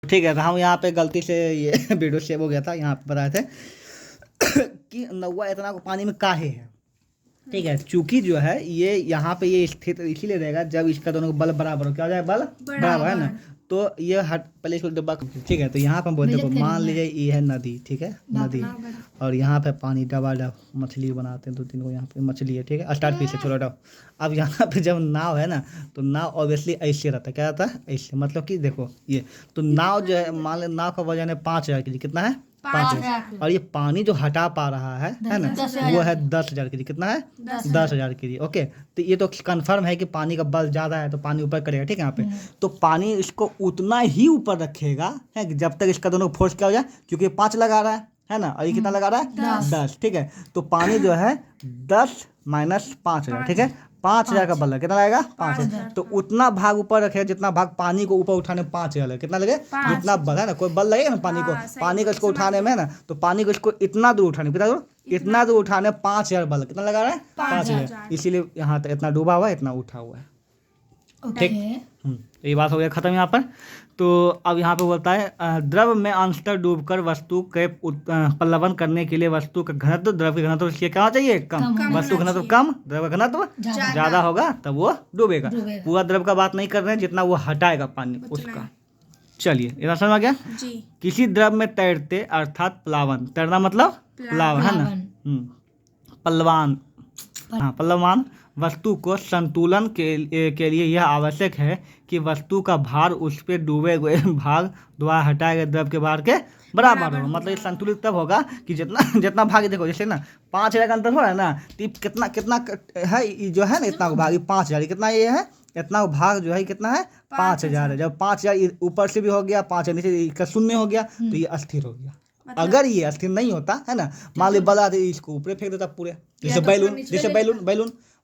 ठीक है, तो हम यहाँ पे गलती से ये वीडियो सेव हो गया था। यहाँ पे बताए थे कि नौवा इतना को पानी में काहे है। ठीक है, चूंकि जो है ये यहाँ पे ये स्थित इसीलिए रहेगा जब इसका दोनों का बल बराबर हो। क्या हो जाए, बल बराबर है ना। तो ये हट पहले इसको डब्बा। ठीक है, तो यहाँ पे हम बोलते हैं, मान लीजिए ये है नदी। ठीक है, नदी, और यहाँ पे पानी डबा डब मछली बनाते हैं 2-3 को। यहाँ पे मछली है। ठीक है, स्टार्ट पीस से छोड़ो डब। अब यहाँ पे जब नाव है ना, तो नाव ऑब्वियसली ऐसे रहता है। क्या रहता है, ऐसे। मतलब कि देखो ये तो नाव जो है, मान लो नाव का वजन है 5000 के जी। कितना है, 5000। और ये पानी जो हटा पा रहा है ना, वो है 10,000 के जी। कितना है, 10,000 के जी। ओके, तो ये तो कंफर्म है कि पानी का बल ज़्यादा है तो पानी ऊपर करेगा। ठीक है, यहाँ पे तो पानी इसको उतना ही ऊपर रखेगा है कि जब तक इसका दोनों फोर्स क्या हो जाए, क्योंकि 5 लगा रहा है ना, और ये कितना लगा रहा है, 10। ठीक है, तो पानी जो है 10 माइनस 5,000। ठीक है, 5,000 का बल है। कितना लगेगा, 5,000। तो उतना भाग ऊपर रखेगा जितना भाग पानी को ऊपर उठाने में 5,000 लगे। कितना लगे, जितना बल है ना, कोई बल लगेगा ना पानी को, पानी को इसको उठाने में ना, तो पानी को इसको इतना दूर उठाने, कितना दूर, इतना दूर उठाने 5,000 बल। कितना लगा रहा है, 5,000। इसीलिए यहाँ तक इतना डूबा हुआ है, इतना उठा हुआ है। ठीक, ये बात हो गया खत्म यहाँ पर। तो अब यहाँ पे बोलता है द्रव में अंशतः डूबकर वस्तु के पल्लवन करने के लिए वस्तु का घनत्व द्रव के घनत्व से क्या चाहिए, कम। वस्तु घनत्व कम, द्रव का घनत्व ज्यादा होगा, तब वो डूबेगा। पूरा द्रव का बात नहीं कर रहे हैं, जितना वो हटाएगा पानी उसका। चलिए, इतना समझ आ गया। किसी द्रव में तैरते अर्थात प्लावन, तैरना मतलब प्लावन है ना, पल्लवान, हाँ पल्लवान वस्तु को संतुलन के लिए यह आवश्यक है कि वस्तु का भार उस पे डूबे हुए भाग द्वारा हटाए गए द्रव के भार के बराबर हो। मतलब ये संतुलित तब होगा कि जितना भाग, देखो जैसे ना 5,000 का अंतर हो रहा है ना, तो कितना है जो है ना, इतना भाग 5,000, कितना ये है, इतना भाग जो है कितना है, 5,000 है। जब 5,000 ऊपर से भी हो गया, 5,000 नीचे का शून्य हो गया, तो ये अस्थिर हो गया। अगर ये अस्थिर नहीं होता है ना, मान ली बला दे, इसको ऊपर फेंक देता पूरे, जैसे बैलून, जैसे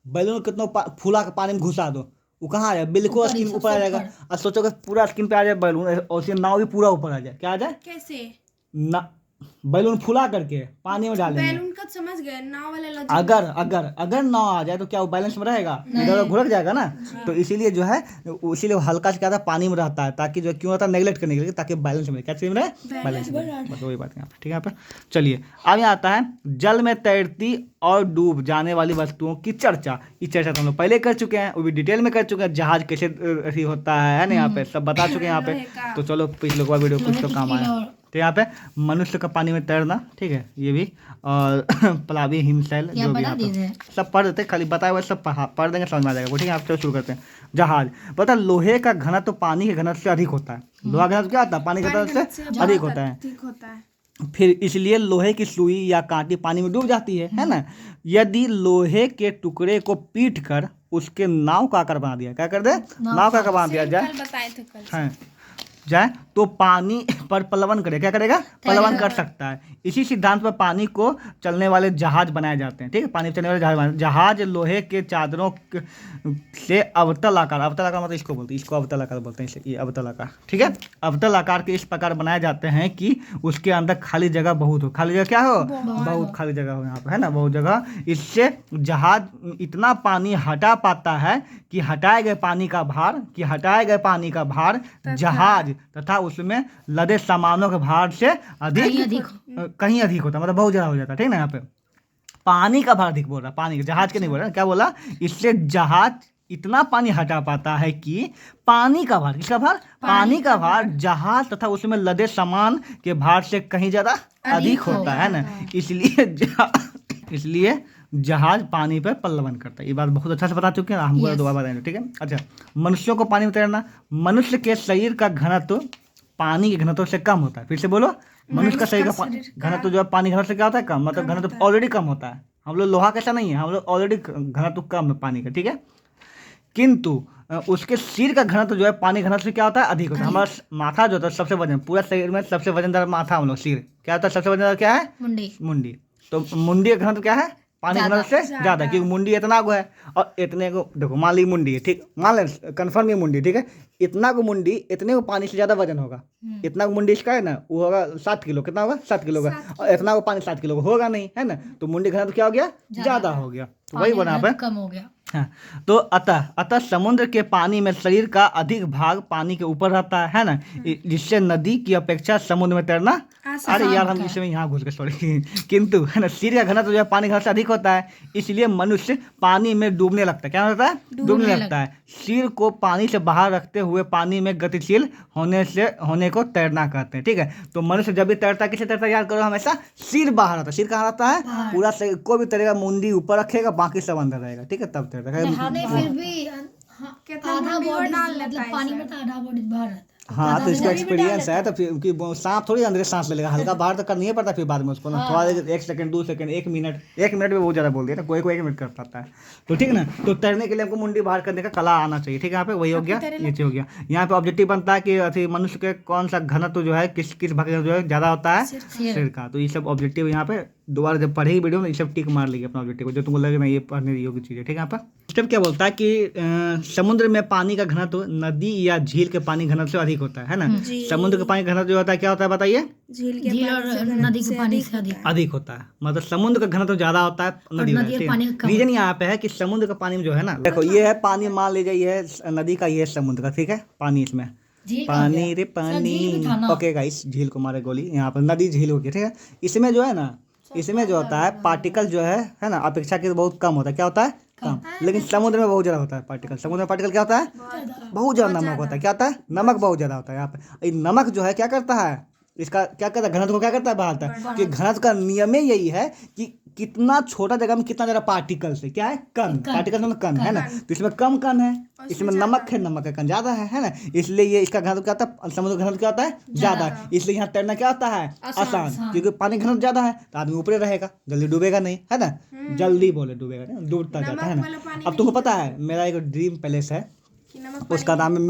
बैलून कितना फूला के पानी में घुसा दो, वो कहाँ आ जाए, बिल्कुल स्किन ऊपर आ जाएगा। और सोचो कि पूरा स्किन पे आ जाए बैलून, और उसके नाव भी पूरा ऊपर आ जाए। क्या आ जाए, कैसे ना, बैलून फुला करके पानी में डालेंगे, बैलून का समझ गए, नाव वाला लॉजिक। अगर नाव आ जाए तो क्या वो बैलेंस में रहेगा, इधर घुलक जाएगा ना। तो इसीलिए जो है, इसीलिए हल्का से क्या था, पानी में रहता है, ताकि जो क्यों होता है, नेगलेक्ट करने के लिए, ताकि बैलेंस में, क्या चीज में रहे, बैलेंस में। बस वही बात है यहाँ पे। ठीक है, यहाँ पे चलिए अब यहाँ आता है जल में तैरती और डूब जाने वाली वस्तुओं की चर्चा। इस चर्चा तो हम लोग पहले कर चुके हैं, वो भी डिटेल में कर चुके हैं। जहाज कैसे होता है ना, यहाँ पे सब बता चुके हैं यहाँ पे। तो चलो पिछले बार वीडियो कुछ तो काम आया। तो यहाँ पे मनुष्य का पानी में तैरना, ठीक है, ये भी, और प्लावी हिमशैल जो भी यहाँ पे सब पढ़ देते, खाली बताए हुए सब पढ़ देंगे, समझ में आ जाएगा। ठीक है, आप चलो शुरू करते हैं। जहाज, पता लोहे का घनत्व तो पानी के घनत्व से अधिक होता है। लोहा घनत्व क्या होता है, पानी के घनत्व से अधिक होता है। फिर इसलिए लोहे की सुई या कांटी पानी में डूब जाती है ना। यदि लोहे के टुकड़े को पीट कर उसके नाव का आकार बना दिया, क्या कर दे, नाव का आकार बना दिया जाए जाए तो पानी पर पल्लवन करे, क्या करेगा, पल्लवन कर सकता है। इसी सिद्धांत पर पानी को चलने वाले जहाज बनाए जाते हैं। ठीक है, पानी पर चलने वाले जहाज लोहे के चादरों से अवतल आकार मतलब इसको बोलते हैं, इसको अवतल आकार बोलते हैं, ये अवतल आकार। ठीक है, अवतल आकार के इस प्रकार बनाए जाते हैं कि उसके अंदर खाली जगह बहुत हो। खाली जगह क्या हो, बहुत खाली जगह हो यहाँ पर, है ना, बहुत जगह। इससे जहाज इतना पानी हटा पाता है कि हटाए गए पानी का भार जहाज तथा उसमें लदे सामानों के भार से कहीं अधिक होता है, मतलब बहुत ज्यादा हो जाता है। ठीक है ना, यहाँ पे पानी का भार अधिक बोल रहा है, पानी का, जहाज के नहीं बोल रहा, क्या बोला, इससे जहाज इतना पानी हटा पाता है कि पानी का भार, किसका भार, पानी का भार जहाज तथा उसमें लदे सामान के भार से कहीं ज्यादा अधिक होता है ना। इसलिए जहाज पानी पर पल्लवन करता है। ये बात बहुत अच्छा से बता चुके हैं, हमको दोबारा बताएंगे। ठीक है, अच्छा, मनुष्यों को पानी में तैरना, मनुष्य के शरीर का घनत्व पानी के घनत्व से कम होता है। फिर से बोलो, मनुष्य का शरीर का घनत्व जो है पानी घनत्व से क्या होता है, कम, मतलब घनत्व ऑलरेडी कम होता है। हम लोग लोहा कैसा नहीं है, हम लोग ऑलरेडी घनत्व कम है पानी का। ठीक है, किंतु उसके सिर का घनत्व जो है पानी घनत्व से क्या होता है, अधिक होता है। हमारा माथा जो होता है सबसे वजन, पूरा शरीर में सबसे वजनदार माथा हम लोग, सिर क्या होता है, सबसे वजनदार क्या है, मुंडी। तो मुंडी का घनत्व क्या है, पानी घनत्व से ज्यादा, क्योंकि मुंडी इतना को है और इतने को, देखो मान ली मुंडी है, ठीक, मान लें कन्फर्म ये मुंडी, ठीक है, इतना को मुंडी, इतने को पानी से ज्यादा वजन होगा। इतना को मुंडी इसका है ना, वो होगा 7 किलो, कितना होगा, 7 किलो का, और इतना को पानी 7 किलो का होगा नहीं, है ना। तो मुंडी घनत्व क्या हो गया, ज्यादा हो गया। तो वही बना पे कम हो गया। हाँ, तो अतः समुद्र के पानी में शरीर का अधिक भाग पानी के ऊपर रहता है ना, जिससे नदी की अपेक्षा समुद्र में तैरना, अरे यार हम इसमें यहाँ घुस गए, सॉरी किंतु है ना, शरीर का घनत्व जो है पानी घनत्व से अधिक होता है, इसलिए मनुष्य पानी में डूबने लगता है। क्या होता है? डूबने लगता है। सिर को पानी से बाहर रखते हुए पानी में गतिशील होने को तैरना कहते हैं। ठीक है, तो मनुष्य जब भी तैरता है, किसे तैरता है याद करो, हमेशा सिर बाहर रहता है। सिर कहाँ रहता है? पूरा कोई भी तैरेगा मुंडी ऊपर रखेगा, बाकी सब अंदर रहेगा। ठीक है, तब तैरता है। फिर भी आधा बॉडी मतलब पानी में था, आधा बॉडी बाहर रहता है। हाँ, तो इसका एक्सपीरियंस है, तो फिर सांप थोड़ी अंदर सांस ले लेगा, हल्का बाहर तो करना ही पड़ता है फिर बाद में उसको ना, थोड़ा 1 सेकंड 2 सेकंड 1 मिनट, 1 मिनट में बहुत ज़्यादा बोल दिया ना, कोई 1 मिनट कर पाता है। तो ठीक है ना, तो तैरने के लिए हमको मुंडी बाहर करने का कला आना चाहिए। ठीक है, यहाँ पे वही हो गया, नीचे हो गया। यहाँ पे ऑब्जेक्टिव बनता है कि अथी मनुष्य के कौन सा घनत्व जो है किस भाग जो है ज़्यादा होता है, सिर का। तो ये सब ऑब्जेक्टिव यहाँ पे दोबारा जब पढ़ेगी वीडियो में ये सब टिक मार लीजिए अपना ऑब्जेक्टिव को, जो तुमको लगे ना ये पढ़ने योग्य चीज़ है। ठीक है, यहाँ पर स्टेप क्या बोलता है कि समुद्र में पानी का घनत्व नदी या झील के पानी घनत्व से अधिक होता है ना। समुद्र का पानी घनत्व जो होता है क्या होता है बताइए? झील और नदी के पानी से अधिक होता है, मतलब समुद्र का घनत्व ज्यादा होता है नदी का। रीजन यहाँ पे है कि समुद्र का पानी में जो है ना, देखो ये है पानी, मान लीजिए ये है नदी का, ये है समुद्र का। ठीक है, पानी इसमें पानी रे पानी। ओके गाइस, झील को मारे गोली, यहाँ पर नदी झील हो गई। ठीक है, इसमें जो है ना, इसमें जो होता है पार्टिकल जो है ना, अपेक्षा के बहुत कम होता है। क्या होता है? कम। लेकिन समुद्र में बहुत ज़्यादा होता है पार्टिकल। समुद्र में पार्टिकल क्या होता है? बहुत ज़्यादा नमक होता है। क्या होता है? नमक बहुत ज़्यादा होता है यहाँ पे। नमक जो है क्या करता है, इसका क्या करता है, घनत्व को क्या करता है, बढ़ाता है। कि घनत्व का नियम ही यही है कि कितना छोटा जगह में कितना ज़्यादा पार्टिकल्स है, क्या है? कण। पार्टिकल में कण है ना, तो इसमें कम कण है, इसमें नमक का कण ज़्यादा है ना, इसलिए ये इसका घनत्व क्या होता है, समुद्र घनत्व क्या होता है? ज़्यादा है। इसलिए यहाँ तैरना क्या होता है? आसान, क्योंकि पानी घनत्व ज़्यादा है तो आदमी ऊपर रहेगा, जल्दी डूबेगा नहीं, है ना। जल्दी बोले डूबेगा नहीं, डूबता जाता है ना। अब तुमको पता है मेरा एक ड्रीम पैलेस है, उसका नाम है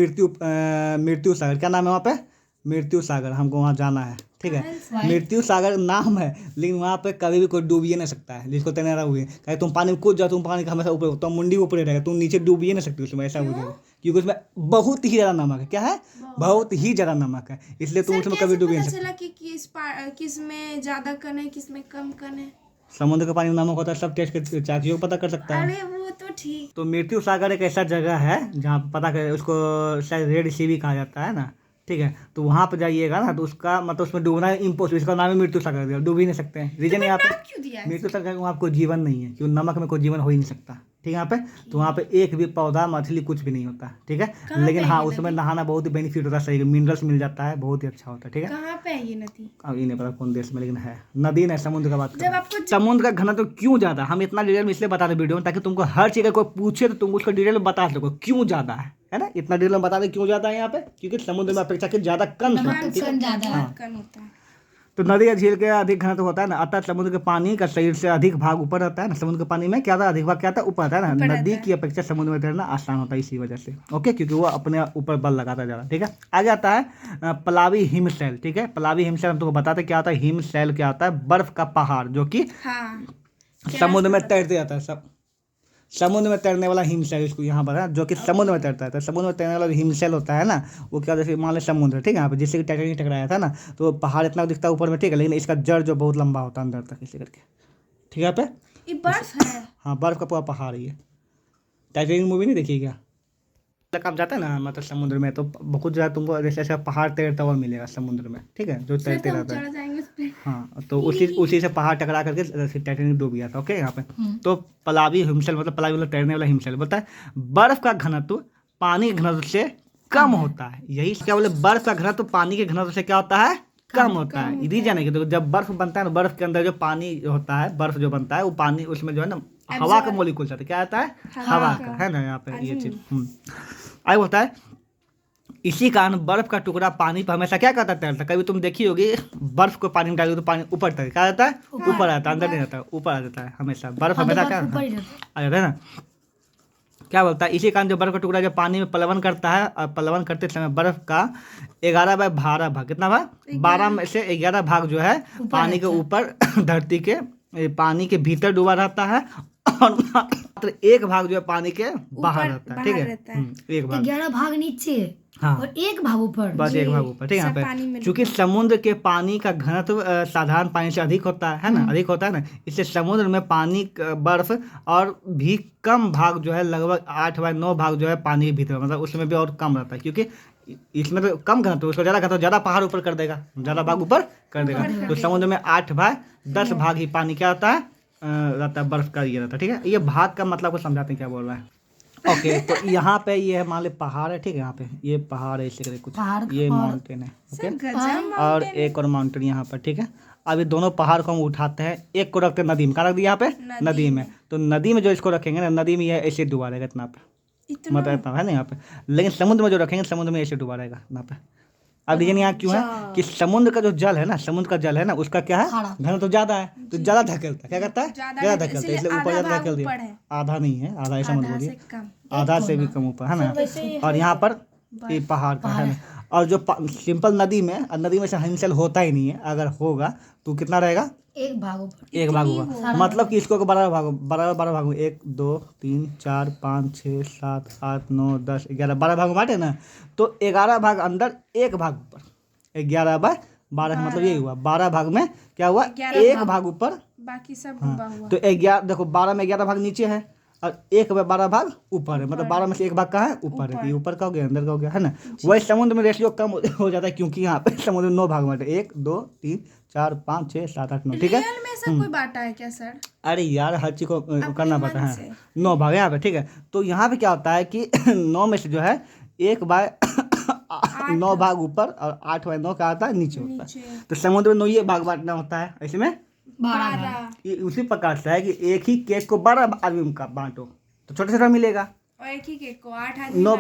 मृत्यु सागर। क्या नाम है वहाँ पे? मृत्यु सागर। हमको वहाँ जाना है। ठीक है, मृत्यु सागर नाम है, लेकिन वहाँ पे कभी भी कोई डूब ही नहीं सकता है, जिसको तैरना हुए। कहे तुम पानी में कूद जाओ, तुम पानी का हमेशा ऊपर, तुम मुंडी ऊपर रहेगा, तुम नीचे डूब ही नहीं सकते उसमें, ऐसा हो जाएगा। क्योंकि उसमें बहुत ही ज़्यादा नमक है। क्या है? बहुत ही ज़्यादा नमक है, इसलिए तुम उसमें कभी डूब ही नहीं सकते। किस में ज़्यादा कण है, किस में कम कण है? समुद्र के पानी में नमक होता है, सब टेस्ट के चाचियों को पता कर सकता है। अरे वो तो ठीक। तो मृत्यु सागर एक ऐसा जगह है जहाँ पता कर, उसको शायद रेड सी भी कहा जाता है ना। ठीक है, तो वहाँ पर जाइएगा ना, तो उसका मतलब उसमें डूबना इम्पॉसिबल, इसका नाम है मृत्यु सागर, डूब ही नहीं सकते हैं। रीजन यहाँ पे मृत्यु सागर वहाँ कोई जीवन नहीं है, क्योंकि नमक में कोई जीवन हो ही नहीं सकता। ठीक है, यहाँ पे तो वहाँ पे एक भी पौधा मछली कुछ भी नहीं होता। ठीक है, लेकिन हाँ उसमें नहाना बहुत ही बेनिफिट होता है, सही मिनरल्स मिल जाता है, बहुत ही अच्छा होता है। ठीक है, कहाँ पे है ये नदी? अब ये नहीं पता कौन देश में, लेकिन है नदी नहीं, समुद्र का बात करें। समुद्र का घनत्व क्यों ज़्यादा, हम इतना डिटेल में इसलिए बता दें वीडियो में, ताकि तुमको हर चीज़ कोई पूछे तो तुम उसको डिटेल में बता सको क्यों ज़्यादा है ना। इतना डिटेल में बता दें क्यों ज़्यादा है यहाँ पे, क्योंकि समुद्र में अपेक्षा के ज़्यादा कण होता है। तो नदी या झील के अधिक घनत्व होता है ना, अतः समुद्र के पानी का शरीर से अधिक भाग ऊपर रहता है ना। समुद्र के पानी में क्या था, अधिक भाग क्या था, ऊपर रहता है ना। नदी की अपेक्षा समुद्र में तैरना आसान होता है इसी वजह से। ओके, क्योंकि वो अपने ऊपर बल लगाता है ज़्यादा। ठीक है, आगे आता है पलावी हिमशैल। ठीक है, पलावी हिमशैल हम तुमको बताते क्या होता है। हिमशैल क्या होता है? बर्फ का पहाड़ जो कि समुद्र में तैरते जाता है। सब समुद्र में तैरने वाला हिमशैल इसको यहाँ पर है, जो कि समुद्र में तैरता है। तो समुद्र में तैरने वाला हिमशैल होता है ना, वो क्या, जैसे मान लो समुद्र, ठीक है, यहाँ पे जिससे कि टाइटैनिक टकराया था ना, तो पहाड़ इतना दिखता है ऊपर में, ठीक है, लेकिन इसका जड़ जो बहुत लंबा होता है अंदर तक इसे करके। ठीक है, यहाँ पे ये बर्फ है। हाँ, बर्फ का पूरा पहाड़ ही है। टाइटैनिक मूवी नहीं देखिए क्या? तक आप जाते हैं ना मतलब समुद्र में, तो बहुत ज़्यादा तुमको जैसे ऐसा पहाड़ तैरता हुआ मिलेगा समुद्र में। ठीक है, जो तैरते रहता है। हाँ, तो उसी से पहाड़ टकरा करके टाइटैनिक डूब गया था। ओके, यहाँ पे तो पलावी हिमशैल मतलब पलावी मतलब तैरने वाला हिमशैल बोलता है बर्फ का घनत्व पानी के घनत्व से कम होता है। यही क्या बोले, बर्फ का घनत्व पानी के घनत्व से क्या होता है, कम होता है। रीजन है कि तो जब बर्फ बनता है ना, बर्फ के अंदर जो पानी होता है, बर्फ जो बनता है वो पानी उसमें जो है ना हवा का मॉलिक्यूल आता है। क्या आता है? हवा का, है ना। यहाँ पे ये चीज़ आगे होता है। इसी कारण बर्फ का टुकड़ा पानी पर हमेशा क्या करता है, तैरता। कभी तुम देखी होगी बर्फ को पानी में डालोगे तो पानी ऊपर तक क्या आता है, ऊपर आता है, अंदर नहीं आता, ऊपर आ जाता है हमेशा। बर्फ हमेशा क्या आ जाता है ना, क्या बोलता है। इसी कारण जो बर्फ का टुकड़ा जब पानी में प्लवन करता है, और प्लवन करते समय बर्फ का 11/12 भाग, कितना भाग, 12 में से 11 भाग जो है पानी के ऊपर धरती के पानी के भीतर डूबा रहता है, और मात्र एक भाग जो है पानी के बाहर रहता है, ठीक बाहर है। रहता है। एक भाग, 11 भाग नीचे हाँ, और एक भाग ऊपर। बस एक भाग ऊपर, ठीक है। सब यहाँ पानी पे में क्योंकि समुद्र के पानी का घनत्व साधारण पानी से अधिक होता है ना, अधिक होता है ना, इसलिए समुद्र में पानी बर्फ और भी कम भाग जो है, लगभग 8/9 भाग जो है पानी के भीतर, मतलब उसमें भी और कम रहता है, क्योंकि इसमें तो कम घनत्व, उसको ज़्यादा घनत्व ज़्यादा पहाड़ ऊपर कर देगा, ज़्यादा भाग ऊपर कर देगा। तो समुद्र में 8/10 भाग ही पानी क्या होता है, रहता है, बर्फ का ये रहता है, ठीक है। ये भाग का मतलब को समझाते हैं क्या बोल रहा है। ओके तो यहाँ पे ये है, मान लो पहाड़ है, ठीक है। यहाँ पे ये पहाड़ है, इसी तरह कुछ, पहाड़ ये और- माउंटेन है, ओके। गजब और एक और माउंटेन यहाँ पर, ठीक है। अब ये दोनों पहाड़ को हम उठाते हैं, एक को रखते हैं नदी में, कहाँ रख दिया यहाँ पे, नदी में। तो नदी में जो इसको रखेंगे ना, नदी में ये ऐसे डुबा रहेगा इतना पे, इतना मतलब इतना है ना यहाँ पे। लेकिन समुद्र में जो रखेंगे, समुद्र में ऐसे डुबा रहेगा यहाँ पे। अब रीजन यहाँ क्यों है कि समुद्र का जो जल है ना, समुद्र का जल है ना, उसका क्या है, खारा। घनत्व तो ज़्यादा है, तो ज़्यादा धकेलता है, क्या करता है, ज़्यादा ज़्यादा धकेल- धकेलता है, इसलिए इसलिए ऊपर आधा ज़्यादा भाग धकेल दिया। ऊपर है। आधा नहीं है, आधा ऐसा मत आधा बोलिए, से कम। आधा से भी कम ऊपर है ना। और यहाँ पर ये पहाड़ का है ना। और जो सिंपल नदी में, नदी में से हिमशैल होता ही नहीं है, अगर होगा तो कितना रहेगा, एक भाग ऊपर। एक भाग होगा, मतलब कि इसको 12 भाग, 12 भाग, 1 2 3 4 5 6 7 8 9 10 11 12 भाग में बांटे ना, तो 11 भाग अंदर, एक भाग ऊपर, 11/12 मतलब यही हुआ, 12 भाग में क्या हुआ, 11 एक भाग ऊपर। बाकी सब हाँ, डूबा हुआ। तो 11, देखो 12 में 11 भाग नीचे है और 1/12 भाग ऊपर है, मतलब 12 में से एक भाग कहाँ है, ऊपर है। तो ये ऊपर का हो गया, अंदर का हो गया, है ना। वही समुद्र में रेशियो कम हो जाता है, क्योंकि यहाँ पे समुद्र 9 भाग में, 1 2 3 4 5 6 7 8 9, ठीक है। रियल में ऐसा कोई बांटा है क्या सर? अरे यार, हर चीज को करना पड़ता मन है, से। 9 भाग यहाँ पे, ठीक है। तो यहाँ पे क्या होता है कि 9 में से जो है 1/9 भाग ऊपर और 8/9 क्या आता है, नीचे होता है। नीचे तो समुद्र में 9 ये भाग बांटना होता है, इसमें 12 ये उसी प्रकार से है कि एक ही केक को 12 आदमी का बांटो तो छोटा छोटा मिलेगा, और एक ही केक को 8 आदमी 9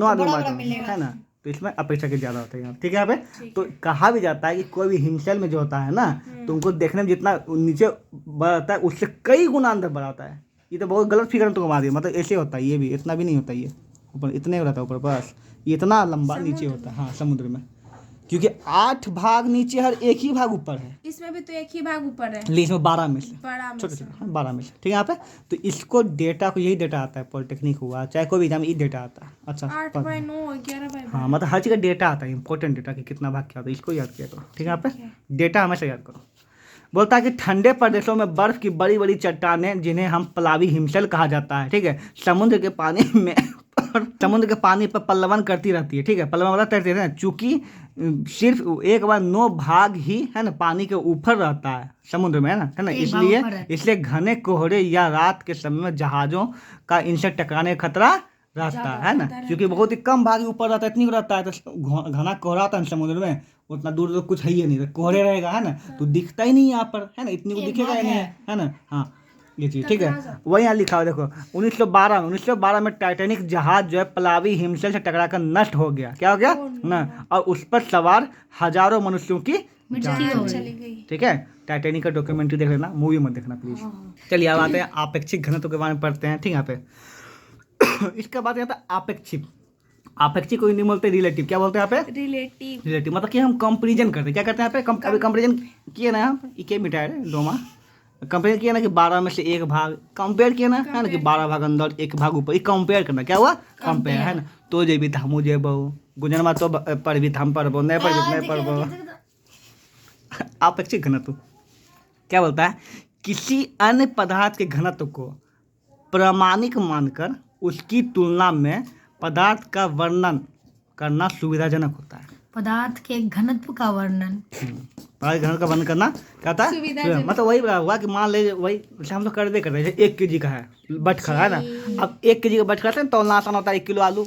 आदमी बांटो, है ना। तो इसमें अपेक्षाकृत ज्यादा होता है यहाँ, ठीक है। यहाँ पे तो कहा भी जाता है कि कोई भी हिमशैल में जो होता है ना, तुमको देखने में जितना नीचे बढ़ता है, उससे कई गुना अंदर बढ़ाता है। ये तो बहुत गलत फिगर तुमको मार दिया, मतलब ऐसे होता है, ये भी इतना भी नहीं होता, ये ऊपर इतने रहता है ऊपर, बस ये इतना लंबा नीचे होता है, हाँ, समुद्र में, क्योंकि 8 भाग नीचे हर एक ही भाग ऊपर है। इसमें भी तो एक ही भाग ऊपर है, लेकिन इसमें 12 में से बड़ा में छोटे से। छोटे, हाँ, 12 में से, ठीक है। यहाँ पे तो इसको डेटा को, यही डेटा आता है, पॉलिटेक्निक हुआ चाहे कोई भी एग्जाम, ये डेटा आता है। अच्छा 8/9 11/12। हाँ, मतलब हर चीज़ का डेटा आता है, इंपॉर्टेंट डेटा कि कितना भाग क्या होता है, इसको याद किया करो, ठीक है। यहाँ पे डेटा हमेशा याद करो। बोलता है कि ठंडे प्रदेशों में बर्फ की बड़ी बड़ी चट्टानें, जिन्हें हम प्लावी हिमशैल कहा जाता है, ठीक है, समुद्र के पानी में समुद्र के पानी पर पल्लवन करती रहती है, ठीक है। पल्लवन मतलब तैरती रहती है, चूंकि सिर्फ 1/9 भाग ही है ना पानी के ऊपर रहता है समुद्र में, है ना, इसलिए घने कोहरे या रात के समय में जहाज़ों का इनसे टकराने का खतरा रहता है ना, क्योंकि बहुत ही कम भाग ऊपर रहता है, इतनी रहता है। तो घना कोहरा होता है समुद्र में, उतना दूर तो कुछ है ही नहीं, कोहरे रहेगा, है ना, तो दिखता ही नहीं यहाँ पर, है ना, इतनी को दिखेगा ही नहीं, है ना। हाँ, ये चीज़ ठीक है। वही यहाँ लिखा हुआ देखो, 1912 में टाइटैनिक जहाज जो है प्लावी हिमशैल से टकराकर नष्ट हो गया, क्या हो गया ना, और उस पर सवार हजारों मनुष्यों की जान चली गई। ठीक है। टाइटैनिक का डॉक्यूमेंट्री देख लेना, मूवी मत देखना प्लीज। चलिए अब आते हैं आपेक्षिक घनत्व के बारे में पढ़ते हैं, ठीक है। यहाँ पे इसके बाद यहाँ पे आपेक्षिक को हिंदी में बोलते हैं रिलेटिव, क्या बोलते हैं यहाँ पे, रिलेटिव मतलब कि हम कंपेरिजन करते हैं, क्या करते हैं यहाँ पे, अभी कंपेरिजन किए ना, यहाँ पे इके मिटायर है डोमा, कंपेयर किया ना कि 12 में से एक भाग, कंपेयर किया ना, है ना, कि 12 भाग अंदर एक भाग ऊपर, ये कंपेयर करना, क्या हुआ, कंपेयर, है ना। तो जे भी था मुझे बहु गुजरमा तो पढ़ भी था, हम पढ़बो नहीं पढ़बो। आपेक्षिक घनत्व क्या बोलता है, किसी अन्य पदार्थ के घनत्व को प्रामाणिक मानकर उसकी तुलना में पदार्थ का वर्णन करना सुविधाजनक होता है। पदार्थ के घनत्व का वर्णन, पदार्थ घनत्व का वर्णन करना क्या था, मतलब वही हुआ कि मान लीजिए वही जैसे हम लोग करते हैं, 1 kg का है बटखरा, है ना। अब 1 kg का बटखरा से तौलना आसान होता है, 1 किलो आलू,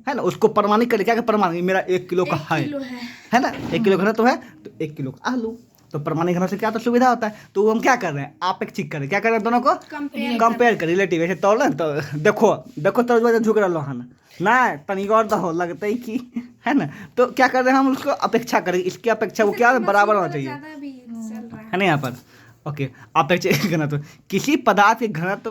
है ना, उसको प्रमाणिक कर, क्या प्रमाणिक, मेरा 1 किलो का है ना, 1 किलो घनत्व है तो 1 किलो का आलू, तो प्रमाणिक घनत्व से क्या तो सुविधा होता है। तो हम क्या कर रहे हैं, आपेक्षिक कर रहे हैं, क्या कर रहे हैं, दोनों को कंपेयर कर, रिलेटिव ऐसे तौल रहे, तो देखो तो झुक रहा है ना, तनी और तो लगता ही कि, है ना। तो क्या कर रहे हैं हम, उसको अपेक्षा करें, इसकी अपेक्षा वो क्या बराबर होना चाहिए, है ना। यहाँ पर ओके, अपेक्षिक घनत्व किसी पदार्थ के घनत्व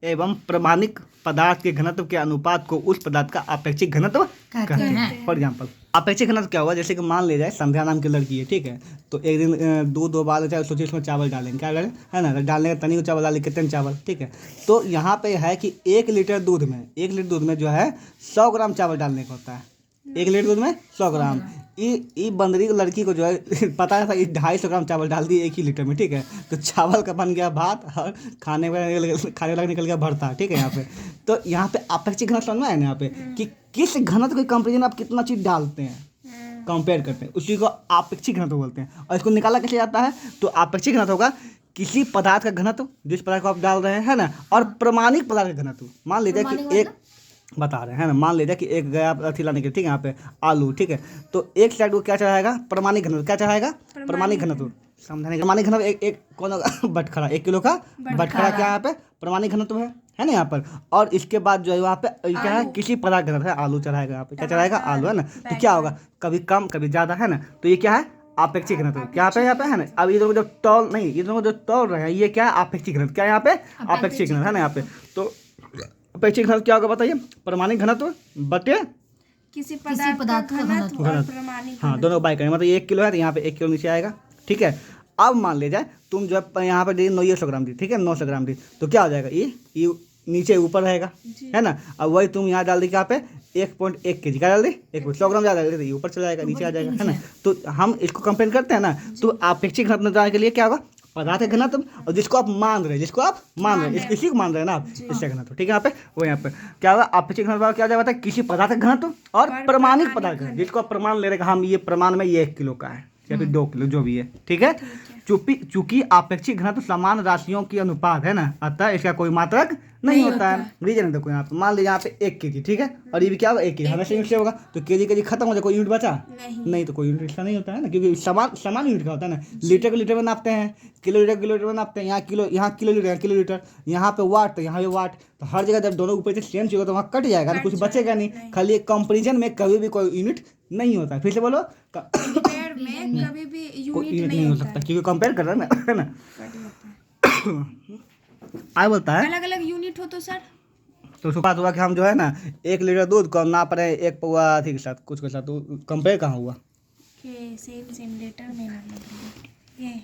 एवं प्रमाणिक पदार्थ के घनत्व के अनुपात को उस पदार्थ का अपेक्षिक घनत्व कहते हैं। फॉर एग्जाम्पल अपेक्षिक घनत्व क्या हुआ, जैसे कि मान ले जाए संध्या नाम की लड़की है, ठीक है, तो एक दिन दूध उबाल चाहे सोचिए इसमें चावल डालेंगे, क्या डालें, है ना, डालने का तनी को चावल डालें, कितने चावल, ठीक है। तो यहाँ पे है कि 1 लीटर दूध में जो है 100 ग्राम चावल डालने का होता है। 1 लीटर दूध में 100 ग्राम। ये बंदरी की लड़की को जो है पता था 250 ग्राम चावल डाल दिए 1 ही लीटर में, ठीक है, तो चावल का बन गया भात और खाने वाला निकल गया भरता, ठीक है। यहाँ पे तो यहाँ पे अपेक्षिक घनत्व समझ में है ना, यहाँ पे कि किस घनत्व के कंपेरिजन आप कितना चीज़ डालते हैं, कंपेयर करते हैं, उसी को अपेक्षिक घनत्व बोलते हैं। और इसको निकाला कैसे जाता है, तो अपेक्षिक घनत्व होगा किसी पदार्थ का घनत्व जिस पदार्थ को आप डाल रहे हैं, है ना, और प्रमाणिक पदार्थ का घनत्व। मान लीजिए कि एक बता रहे हैं ना, मान लीजिए कि एक गया अथी लाने के, ठीक है, यहाँ पे आलू, ठीक है, तो एक साइड को क्या चढ़ाएगा, प्रमाणिक घनत्व, क्या चढ़ाएगा, प्रमाणिक घनत्व, समझाने का प्रमाणिक घनत्व एक कौन होगा, बटखरा, 1 किलो का बटखरा क्या यहाँ पे प्रमाणिक घनत्व है ना यहाँ पर। और इसके बाद जो है वहाँ पे क्या है, किसी पदार्थ का घनत्व है, आलू चढ़ाएगा यहाँ पे, क्या चढ़ाएगा, आलू, है ना, तो क्या होगा, कभी कम कभी ज़्यादा, है ना, तो ये क्या है, अपेक्षिक घनत्व। क्या पे यहाँ पे है ना, अब ये दोनों जो तौल नहीं, ये दोनों जो तौल रहे हैं ये क्या है, अपेक्षिक घनत्व, क्या यहाँ पे अपेक्षिक घनत्व, है ना यहाँ पे। तो अपेक्षिक घनत्व क्या होगा बताइए, प्रमाणिक घनत्व बटे किसी पदार्थ का घनत्व और प्रमाणिक, हाँ, दोनों बाई करेंगे, मतलब 1 किलो है तो यहाँ पे 1 किलो नीचे आएगा, ठीक है। अब मान ले जाए तुम जो है यहाँ पे दी 900 ग्राम दी, ठीक है, 900 ग्राम दी, तो क्या हो जाएगा, ये नीचे ऊपर रहेगा, है ना। अब वही तुम यहाँ डाल दी क्या पे 1.1 kg क्या डाल दी, 100 ग्राम ज़्यादा डाल दी, ऊपर चला जाएगा, नीचे आ जाएगा, है ना। तो हम इसको कंपेयर करते हैं ना, तो अपेक्षिक घनत्व निकालने के लिए क्या होगा, पदार्थ का घनत्व, और जिसको आप मान रहे हैं, इसी को मान रहे हैं ना आप, इससे घनत्व, ठीक है। यहाँ पे वो यहाँ पे क्या होगा, अपेक्षिक घनत्व क्या जाएगा, किसी पदार्थ का घनत्व और प्रमाणिक पदार्थ का, जिसको आप प्रमाण ले रहे हैं, हम ये प्रमाण में ये 1 किलो का है या फिर 2 किलो जो भी है, ठीक है। चूंकि अपेक्षिक घनत्व समान राशियों की अनुपात है ना, अतः इसका कोई मात्रक नहीं होता है। रीजन देखो यहाँ पे, मान लीजिए यहाँ पे 1 kg, ठीक है, और ये भी क्या होगा 1 kg, हमेशा यूनिट से होगा, तो केजी खत्म हो जाए, कोई यूनिट बचा नहीं, तो कोई यूनिट इसका नहीं होता है ना, क्योंकि समान यूनिट का होता है ना। लीटर को लीटर में नापते हैं, किलोलीटर में नापते हैं, यहाँ किलोलीटर, यहाँ पे वाट, तो यहाँ पे वाट, तो हर जगह जब दोनों ऊपर से सेम चीज होगा तो वहाँ कट जाएगा, कुछ बचेगा नहीं। खाली कंपेरिजन में कभी भी कोई यूनिट नहीं होता। फिर से बोलो, कंपेयर में कभी भी कोई यूनिट नहीं हो सकता, क्योंकि कंपेयर कर रहा है ना, है ना। आगे बोलता है अलग अलग यूनिट हो तो सर, तो उसके बाद हुआ कि हम जो है ना 1 लीटर दूध को हम नाप रहे हैं 1 पौवा अथी के साथ, कुछ के साथ, तो कंपेयर कहाँ हुआ, सेम लीटर में ना ये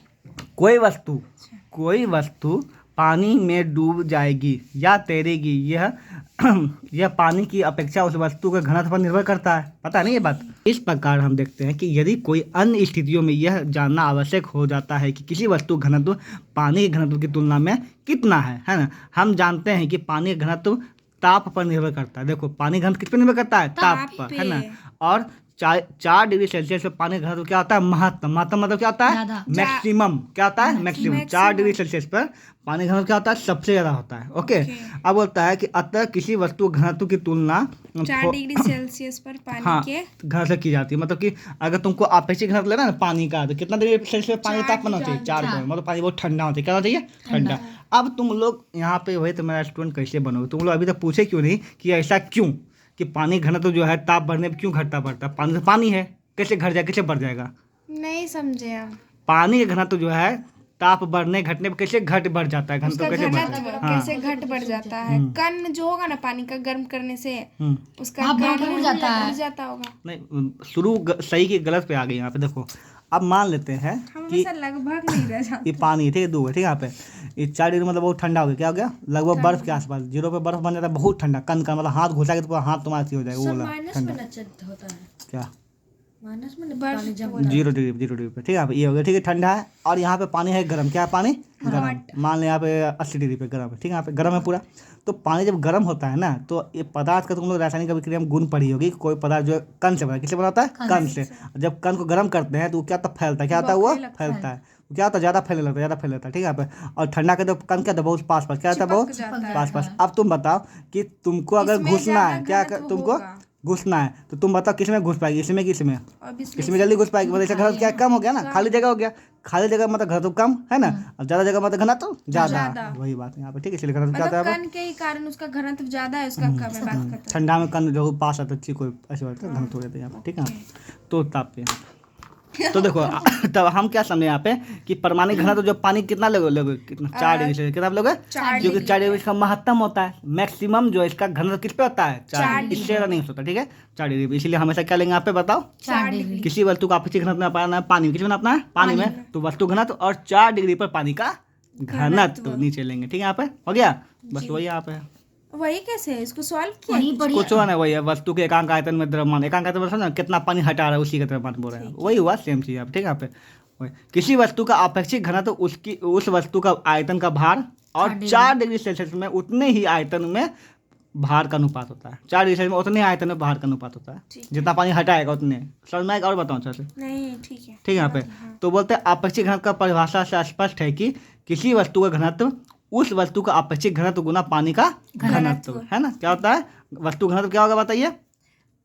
कोई वस्तु पानी में डूब जाएगी या तैरेगी, यह पानी की अपेक्षा उस वस्तु के घनत्व पर निर्भर करता है, पता नहीं ये बात। इस प्रकार हम देखते हैं कि यदि कोई अन्य स्थितियों में यह जानना आवश्यक हो जाता है कि किसी वस्तु घनत्व पानी के घनत्व की तुलना में कितना है ना। हम जानते हैं कि पानी का घनत्व ताप पर निर्भर करता है। देखो, पानी घनत्व किस पर निर्भर करता है, ताप पर, है ना। और 4 डिग्री सेल्सियस पर पानी का घनत्व क्या होता है, महत्तम मतलब क्या होता है, मैक्सिमम, क्या होता है, मैक्सिमम। 4 डिग्री सेल्सियस पर पानी घनत्व क्या होता है, सबसे ज़्यादा होता है, ओके। अब बोलता है कि अतः किसी वस्तु घनत्व की तुलना 4 डिग्री सेल्सियस पर पानी के घनत्व की जाती है। मतलब कि अगर तुमको अपेक्षिक घनत्व लेना ना पानी का, तो कितना डिग्री सेल्सियस पर पानी का तापमान होना चाहिए, 4 पॉइंट, मतलब पानी बहुत ठंडा होता है, क्या होना चाहिए, ठंडा। अब तुम लोग यहाँ पे वही तो मेरा स्टूडेंट कैसे बनोगे, तुम लोग अभी तक पूछे क्यों नहीं कि ऐसा क्यों, कि पानी घनत्व जो है ताप बढ़ने पर क्यों घटता बढ़ता, पानी तो पानी है, कैसे घट जाएगा, कैसे बढ़ जाएगा, नहीं समझे आप। पानी का घनत्व जो है ताप बढ़ने घटने पर कैसे घट बढ़ जाता है, घनत्व कैसे बढ़ता है, कैसे घट बढ़ जाता है, कण जो होगा ना पानी का गर्म करने से उसका उड़ जाता होगा। नहीं, शुरू सही की गलत पे आ गई यहाँ पे। देखो, अब मान लेते हैं कि लगभग नहीं रह जाता, ये पानी, ठीक है, दूध है, ठीक है, यहाँ पे ये 4 डिग्री मतलब बहुत ठंडा हो गया, क्या हो गया, लगभग बर्फ के आसपास, 0 पे बर्फ बन जाता है, बहुत ठंडा, कन मतलब हाथ घुसा के तो पूरा हाथ तुम्हारा हो जाएगा, वो वाला ठंडा क्या, जीरो डिग्री पे, ठीक है, ये हो गया, ठीक है, ठंडा है। और यहाँ पे पानी है गर्म, क्या है, पानी गर्म, मान लें यहाँ पे 80 डिग्री पे गर्म है, ठीक है, यहाँ पे गर्म है पूरा। तो पानी जब गर्म होता है ना, तो ये पदार्थ का तुम लोग रासायनिक अभिक्रिया में गुण पढ़ी होगी, कोई पदार्थ जो है कण से बना, किससे बना होता है, कण से। जब कण को गर्म करते हैं तो वो क्या होता है, फैलता है, क्या होता है, वो फैलता है, क्या होता है, ज़्यादा फैलने लगता है, ठीक है यहाँ पे। और ठंडा का जब कण क्या होता है, बहुत पास क्या होता है, बहुत पास। अब तुम बताओ कि तुमको अगर घुसना है, क्या तुमको घुसना है, तो तुम बताओ किसमें घुस पाएगी, इसमें किसमें जल्दी घुस पाएगी, मतलब इसका घनत्व क्या कम हो गया ना, खाली जगह हो गया, खाली जगह मतलब घनत्व कम है ना, और ज्यादा जगह मतलब घनत्व ज्यादा, वही बात है यहाँ पे, ठीक है। इसलिए घनत्व क्या होता है, कण के ही कारण उसका घनत्व ज्यादा है, उसका कम है, बात खत्म। ठंडा में कण जो पास आता है, कोई ऐसी बात है, घनत्व हो जाता है यहाँ पे, ठीक है। तो ताप पे तो देखो तब हम क्या समझे यहाँ पे कि परमाणु घनत्व जो पानी कितना लोगे कितना 4 डिग्री सेल्सियस कितना लोगे, क्योंकि 4 डिग्री इसका महत्तम होता है, मैक्सिमम जो इसका घनत्व किस पे होता है 4, इससे ज़्यादा नहीं होता, ठीक है 4 डिग्री। इसीलिए हमेशा क्या लेंगे यहाँ पे बताओ 4 डिग्री। किसी वस्तु का अपेक्षित घनत्व नापना है पानी में, किस में नापना है पानी में, तो वस्तु घनत्व और 4 डिग्री पर पानी का घनत्व नीचे लेंगे, ठीक है यहाँ पे हो गया, बस वही यहाँ पे है। वही कैसे है, इसको सॉल्व किया? वही पढ़िए। कुछ हुआ ना वही है, वस्तु के एकांक आयतन में द्रव्यमान, एकांक आयतन में समझो कितना पानी हटा रहा है उसी का द्रव्यमान बोल रहे हैं, वही हुआ सेम चीज़ आप, ठीक है यहाँ पे वही। किसी वस्तु का अपेक्षित घनत्व उसकी उस वस्तु का आयतन का भार और 4 डिग्री सेल्सियस में उतने ही आयतन में भार का अनुपात होता है, 4 डिग्री सेल्सियस में उतने ही आयतन में भार का अनुपात होता है, जितना पानी हटाएगा उतने। समझ में आएगा और बताऊँ अच्छे से? नहीं ठीक है। ठीक है यहाँ पे तो बोलते हैं अपेक्षित घनत्व का परिभाषा से स्पष्ट है कि किसी वस्तु का घनत्व उस वस्तु का अपेक्षित घनत्व गुना पानी का घनत्व है ना। क्या होता है वस्तु घनत्व क्या होगा बताइए?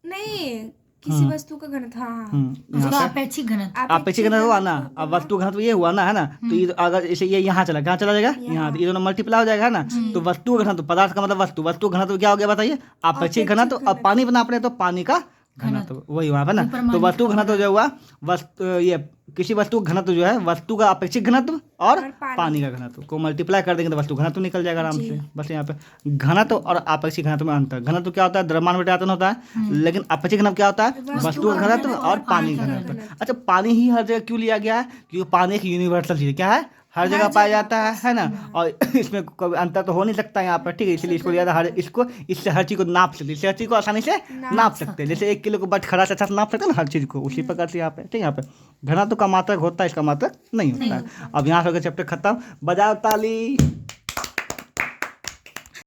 नहीं किसी वस्तु का घनत्व, हाँ उसका अपेक्षित घनत्व। अपेक्षित घनत्व हुआ ना, अब वस्तु घनत्व ये हुआ ना है ना, तो ये अगर इसे ये यहाँ चला कहाँ चला जाएगा यहाँ, तो ये दोनों मल्टीप्लाई हो जाएगा है ना, तो वस्तु घनत्व पदार्थ का मतलब वस्तु घनत्व क्या हो गया बताइए? अपेक्षित घनत्व। अब पानी बना अपने तो पानी का घनत्व वही हुआ है ना, तो वस्तु घनत्व जो हुआ ये किसी वस्तु का घनत्व जो है वस्तु का अपेक्षित घनत्व और पानी का घनत्व को मल्टीप्लाई कर देंगे तो वस्तु घनत्व निकल जाएगा आराम से। बस यहाँ पे घनत्व और अपेक्षित घनत्व में अंतर, घनत्व क्या होता है द्रव्यमान बटे आयतन होता है, लेकिन अपेक्षित घनत्व क्या होता है वस्तु का घनत्व और पानी का घनत्व। अच्छा पानी ही हर जगह क्यों लिया गया है? क्योंकि पानी एक यूनिवर्सल चीज क्या है, हर जगह पाया जाता है ना, और इसमें कोई अंतर तो हो नहीं सकता यहाँ पर, ठीक है इसलिए इसको लिया था हर इसको, इससे हर चीज़ को नाप सकते, इससे हर चीज़ को आसानी से नाप सकते हैं, जैसे 1 किलो को बटखरा से अच्छा से नाप सकते हैं ना हर चीज़ को, उसी प्रकार से यहाँ पे ठीक है। यहाँ पे घनत्व का मात्रक होता है, इसका मात्रक नहीं होता है। अब यहाँ से चैप्टर खत्म, बजाओ ताली।